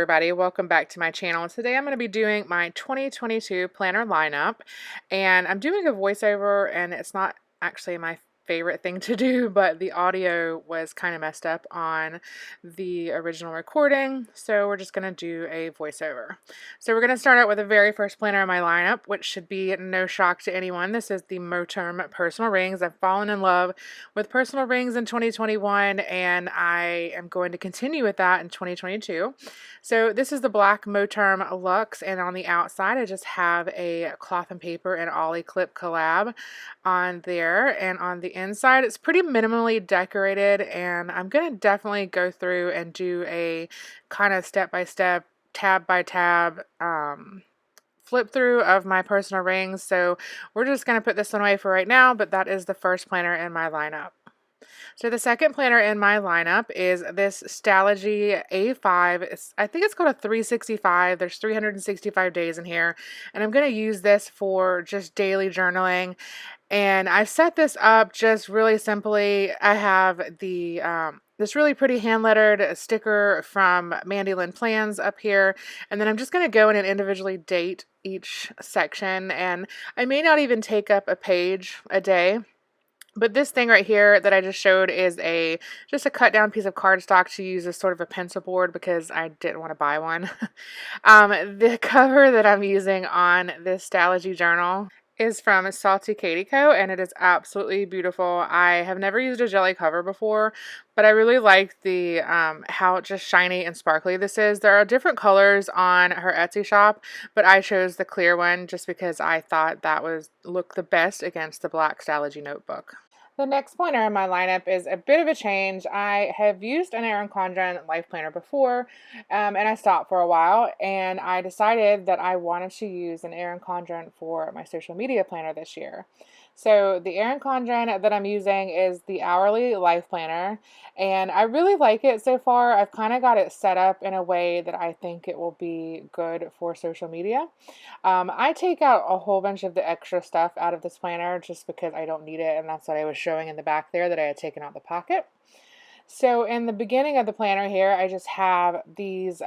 everybody, welcome back to my channel. Today I'm going to be doing my 2022 planner lineup, and I'm doing a voiceover, and it's not actually my favorite thing to do, but the audio was kind of messed up on the original recording, so we're just going to do a voiceover. So we're going to start out with the very first planner in my lineup, which should be no shock to anyone. This is the Moterm personal rings. I've fallen in love with personal rings in 2021, and I am going to continue with that in 2022. So this is the black Moterm Luxe, and on the outside I just have a cloth and paper and ollie clip collab on there, and on the inside it's pretty minimally decorated, and I'm going to definitely go through and do a kind of step-by-step, tab-by-tab flip through of my personal rings. So we're just going to put this one away for right now, but that is the first planner in my lineup. So the second planner in my lineup is this Stalogy A5. I think it's called a 365. There's 365 days in here, and I'm going to use this for just daily journaling. And I've set this up just really simply. I have the this really pretty hand-lettered sticker from Mandy Lynn Plans up here, and then I'm just going to go in and individually date each section, and I may not even take up a page a day. But this thing right here that I just showed is just a cut down piece of cardstock to use as sort of a pencil board because I didn't want to buy one. The cover that I'm using on this Stalogy journal is from Salty Katie Co., and it is absolutely beautiful. I have never used a jelly cover before, but I really like the how just shiny and sparkly this is. There are different colors on her Etsy shop, but I chose the clear one just because I thought that looked the best against the black Stalogy notebook. The next planner in my lineup is a bit of a change. I have used an Erin Condren life planner before, and I stopped for a while, and I decided that I wanted to use an Erin Condren for my social media planner this year. So the Erin Condren that I'm using is the hourly life planner, and I really like it so far. I've kind of got it set up in a way that I think it will be good for social media. I take out a whole bunch of the extra stuff out of this planner just because I don't need it, and that's what I was showing in the back there that I had taken out the pocket. So in the beginning of the planner here, I just have these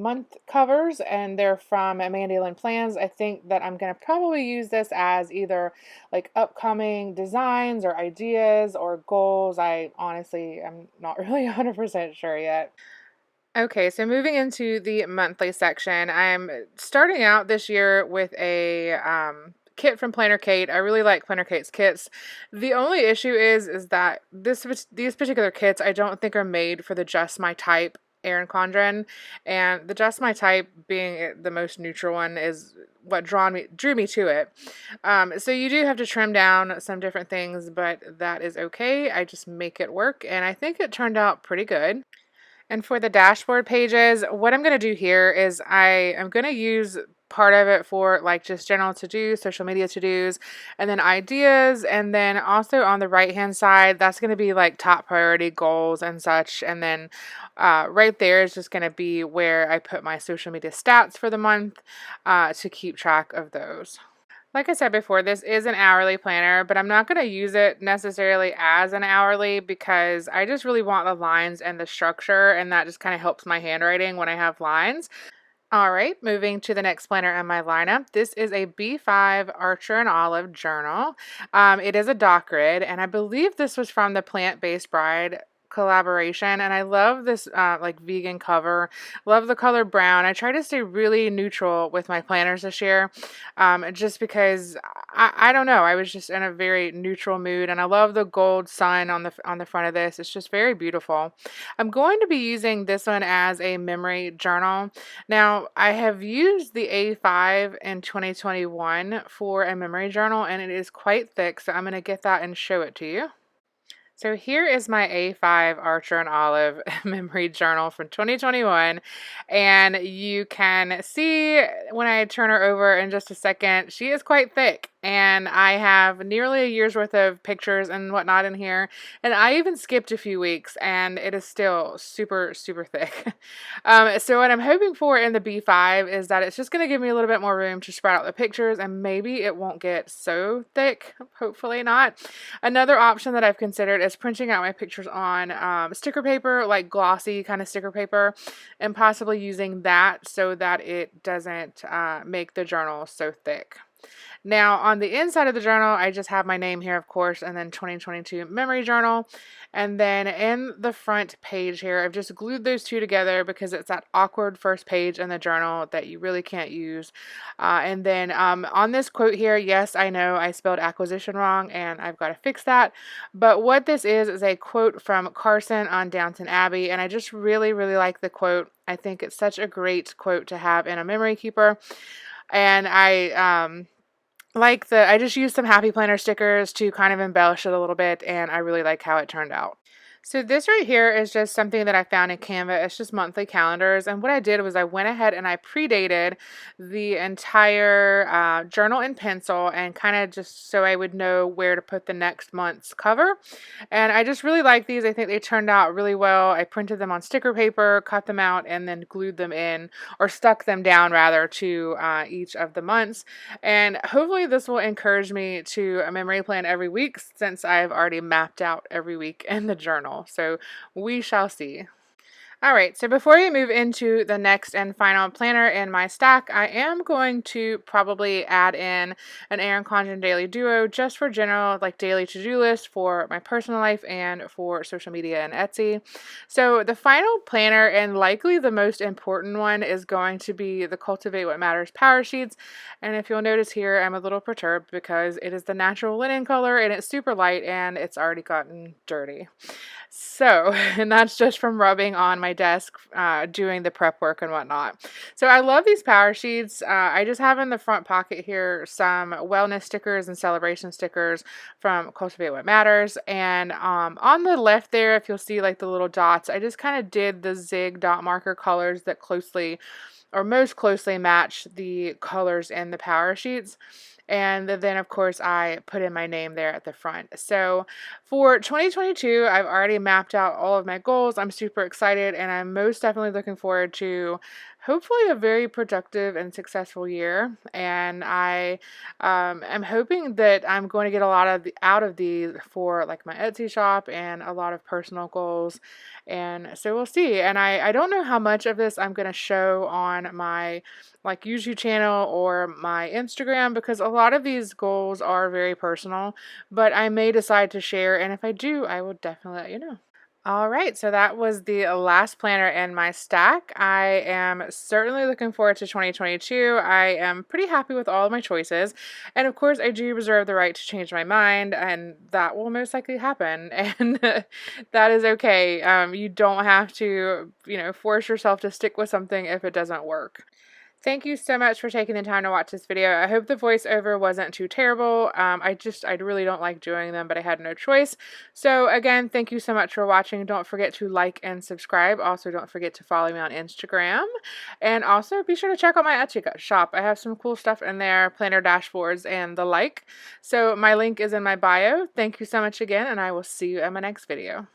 month covers, and they're from Mandy Lynn Plans. I think that I'm going to probably use this as either like upcoming designs or ideas or goals. I honestly am not really 100% sure yet. Okay, so moving into the monthly section, I'm starting out this year with a kit from Planner Kate. I really like Planner Kate's kits. The only issue is that these particular kits I don't think are made for the Just My Type Erin Condren, and the Just My Type being the most neutral one is what drew me to it. So you do have to trim down some different things, but that is okay. I just make it work, and I think it turned out pretty good. And for the dashboard pages, what I'm going to do here is I am going to use part of it for like just general to-dos, social media to-dos, and then ideas. And then also on the right-hand side, that's going to be like top priority goals and such. And then right there is just going to be where I put my social media stats for the month to keep track of those. Like I said before, this is an hourly planner, but I'm not going to use it necessarily as an hourly because I just really want the lines and the structure, and that just kind of helps my handwriting when I have lines. All right, moving to the next planner in my lineup. This is a B5 Archer and Olive journal. It is a dot grid, and I believe this was from the Plant-Based Bride collaboration, and I love this like vegan cover. Love the color brown. I try to stay really neutral with my planners this year, just because I don't know, I was just in a very neutral mood, and I love the gold sun on the front of this. It's just very beautiful. I'm going to be using this one as a memory journal. Now, I have used the A5 in 2021 for a memory journal, and it is quite thick, so I'm going to get that and show it to you. So here is my A5 Archer and Olive memory journal from 2021, and you can see when I turn her over in just a second, she is quite thick, and I have nearly a year's worth of pictures and whatnot in here, and I even skipped a few weeks, and it is still super, super thick. So what I'm hoping for in the B5 is that it's just going to give me a little bit more room to spread out the pictures, and maybe it won't get so thick, hopefully not. Another option that I've considered is printing out my pictures on sticker paper, like glossy kind of sticker paper, and possibly using that so that it doesn't make the journal so thick. Now, on the inside of the journal, I just have my name here, of course, and then 2022 memory journal. And then in the front page here, I've just glued those two together because it's that awkward first page in the journal that you really can't use. And then on this quote here, yes, I know I spelled acquisition wrong and I've got to fix that. But what this is a quote from Carson on Downton Abbey. And I just really, really like the quote. I think it's such a great quote to have in a memory keeper. And I just used some happy planner stickers to kind of embellish it a little bit, and I really like how it turned out. So this right here is just something that I found in Canva. It's just monthly calendars. And what I did was I went ahead and I predated the entire journal in pencil, and kind of just so I would know where to put the next month's cover. And I just really like these. I think they turned out really well. I printed them on sticker paper, cut them out, and then glued them in, or stuck them down rather, to each of the months. And hopefully this will encourage me to memory plan every week, since I've already mapped out every week in the journal. So we shall see. All right, so before we move into the next and final planner in my stack, I am going to probably add in an Erin Condren daily duo just for general, like daily to-do list for my personal life and for social media and Etsy. So the final planner, and likely the most important one, is going to be the Cultivate What Matters Powersheets. And if you'll notice here, I'm a little perturbed because it is the natural linen color and it's super light and it's already gotten dirty. So, and that's just from rubbing on my desk, doing the prep work and whatnot. So I love these Powersheets. I just have in the front pocket here some wellness stickers and celebration stickers from Cultivate What Matters. And on the left there, if you'll see like the little dots, I just kind of did the zig dot marker colors that closely, or most closely, match the colors in the Powersheets. And then, of course, I put in my name there at the front. So for 2022, I've already mapped out all of my goals. I'm super excited, and I'm most definitely looking forward to hopefully a very productive and successful year. And I am hoping that I'm going to get a lot of out of these for like my Etsy shop and a lot of personal goals. And so we'll see. And I don't know how much of this I'm going to show on my like YouTube channel or my Instagram, because a lot of these goals are very personal, but I may decide to share, and if I do, I will definitely let you know. All right, so that was the last planner in my stack. I am certainly looking forward to 2022. I am pretty happy with all of my choices. And of course, I do reserve the right to change my mind, and that will most likely happen. And that is okay. You don't have to, force yourself to stick with something if it doesn't work. Thank you so much for taking the time to watch this video. I hope the voiceover wasn't too terrible. I really don't like doing them, but I had no choice. So again, thank you so much for watching. Don't forget to like and subscribe. Also, don't forget to follow me on Instagram. And also be sure to check out my Etsy shop. I have some cool stuff in there, planner dashboards and the like. So my link is in my bio. Thank you so much again, and I will see you in my next video.